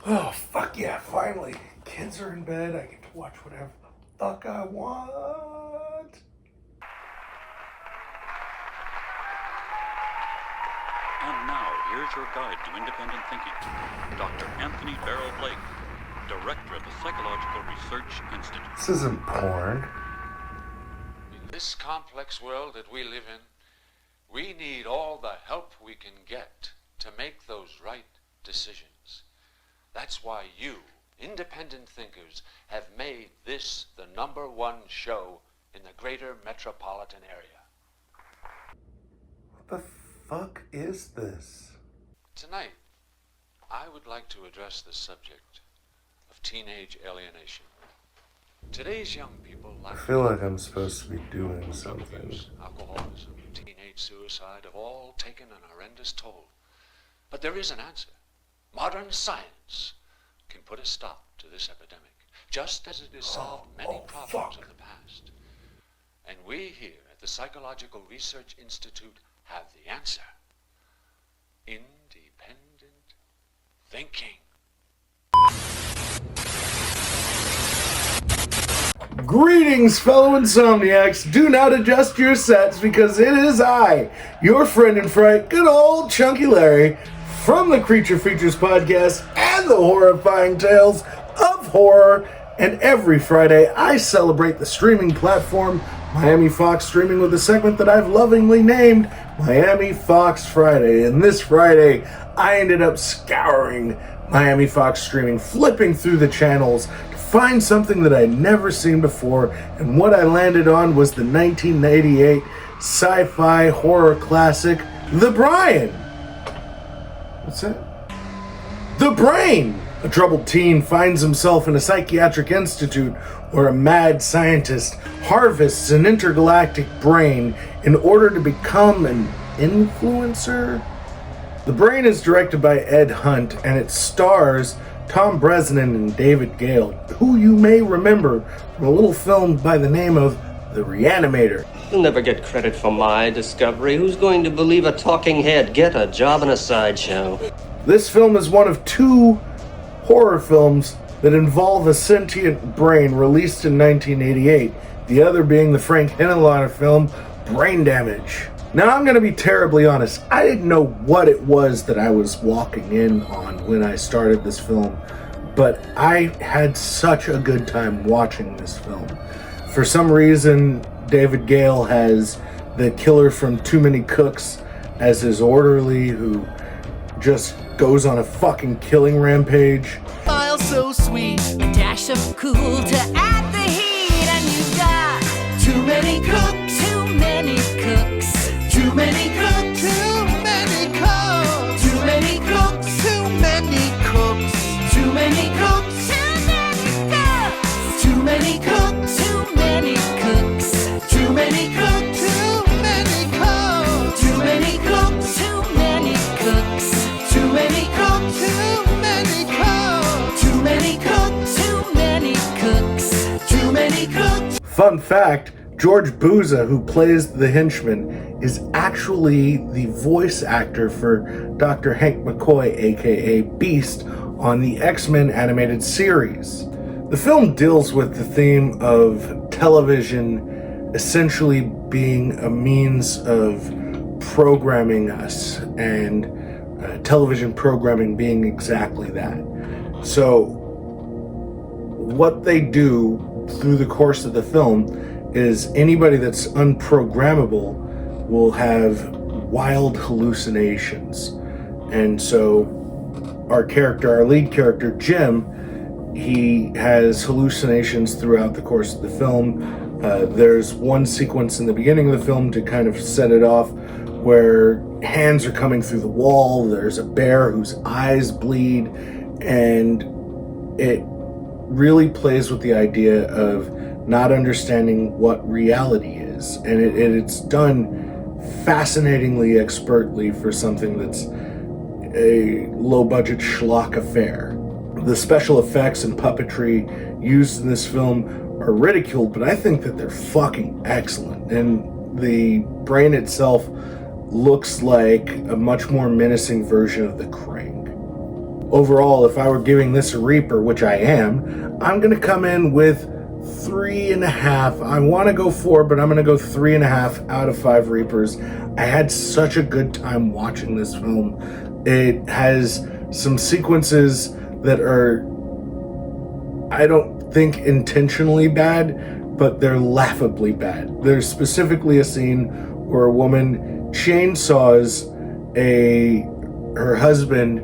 Oh, fuck yeah, finally. Kids are in bed, I get to watch whatever the fuck I want. And now, here's your guide to independent thinking, Dr. Anthony Barrow Blake, Director of the Psychological Research Institute. This isn't porn. In this complex world that we live in, we need all the help we can get to make those right decisions. That's why you, independent thinkers, have made this the #1 show in the greater metropolitan area. What the fuck is this? Tonight, I would like to address the subject of teenage alienation. Today's young people I lack feel like I'm supposed to be doing drug something. abuse, alcoholism, teenage suicide have all taken an horrendous toll. But there is an answer. Modern science can put a stop to this epidemic, just as it has solved many problems of the past. And we here at the Psychological Research Institute have the answer. Independent thinking. Greetings, fellow insomniacs. Do not adjust your sets because it is I, your friend in fright, good old Chunky Larry, from the Creature Features podcast and the horrifying tales of horror. And every Friday, I celebrate the streaming platform Miami Fox Streaming with a segment that I've lovingly named Miami Fox Friday. And this Friday, I ended up scouring Miami Fox Streaming, flipping through the channels to find something that I'd never seen before, and what I landed on was the 1988 sci-fi horror classic, The Brian. What's that? The Brain! A troubled teen finds himself in a psychiatric institute where a mad scientist harvests an intergalactic brain in order to become an influencer? The Brain is directed by Ed Hunt, and it stars Tom Bresnan and David Gale, who you may remember from a little film by the name of The Reanimator. You'll never get credit for my discovery. Who's going to believe a talking head? Get a job in a sideshow. This film is one of two horror films that involve a sentient brain released in 1988, the other being the Frank Henenlotter film Brain Damage. Now, I'm going to be terribly honest. I didn't know what it was that I was walking in on when I started this film, but I had such a good time watching this film. For some reason, David Gale has the killer from Too Many Cooks as his orderly, who just goes on a fucking killing rampage. Smile so sweet, a dash of cool to add the heat, and you've got too many cooks, too many cooks, too many cooks, too many cooks, too many cooks, too many cooks, too many cooks, too many cooks, too many cooks, too many cooks, too many cooks, too many cooks, too many cooks, too many cooks, too many cooks, too many cooks, too many cooks, too many cooks. Fun fact, George Buza, who plays the henchman, is actually the voice actor for Dr. Hank McCoy, aka Beast, on the X-Men animated series. The film deals with the theme of television essentially being a means of programming us, and television programming being exactly that. So, what they do through the course of the film is anybody that's unprogrammable will have wild hallucinations. And so our lead character, Jim, he has hallucinations throughout the course of the film. There's one sequence in the beginning of the film to kind of set it off where hands are coming through the wall. There's a bear whose eyes bleed, and it really plays with the idea of not understanding what reality is. And it's done fascinatingly expertly for something that's a low-budget schlock affair. The special effects and puppetry used in this film are ridiculed, but I think that they're fucking excellent. And the brain itself looks like a much more menacing version of the Krang. overall, if I were giving this a Reaper, which I am, I'm going to come in with 3.5. I want to go 4, but I'm going to go 3.5 out of 5 Reapers. I had such a good time watching this film. It has some sequences that are, I don't think intentionally bad, but they're laughably bad. There's specifically a scene where a woman chainsaws her husband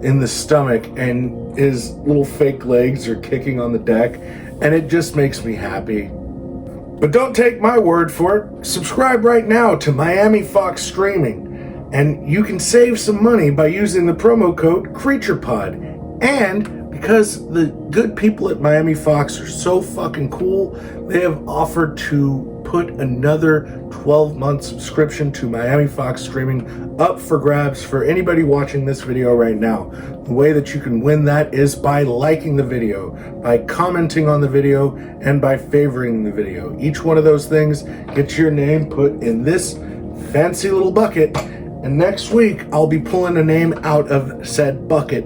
in the stomach, and his little fake legs are kicking on the deck, and it just makes me happy. But don't take my word for it. Subscribe right now to Miami Fox Streaming, and you can save some money by using the promo code CreaturePod. And because the good people at Miami Fox are so fucking cool, they have offered to put another 12-month subscription to Miami Fox Streaming up for grabs for anybody watching this video right now. The way that you can win that is by liking the video, by commenting on the video, and by favoring the video. Each one of those things gets your name put in this fancy little bucket, and next week I'll be pulling a name out of said bucket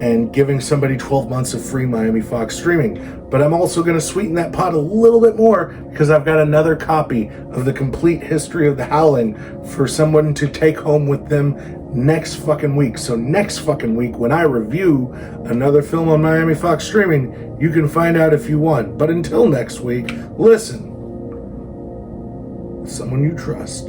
and giving somebody 12 months of free Miami Fox Streaming. But I'm also going to sweeten that pot a little bit more because I've got another copy of the complete history of The Howling for someone to take home with them next fucking week. So next fucking week, when I review another film on Miami Fox Streaming, you can find out if you won. But until next week, listen. Someone you trust.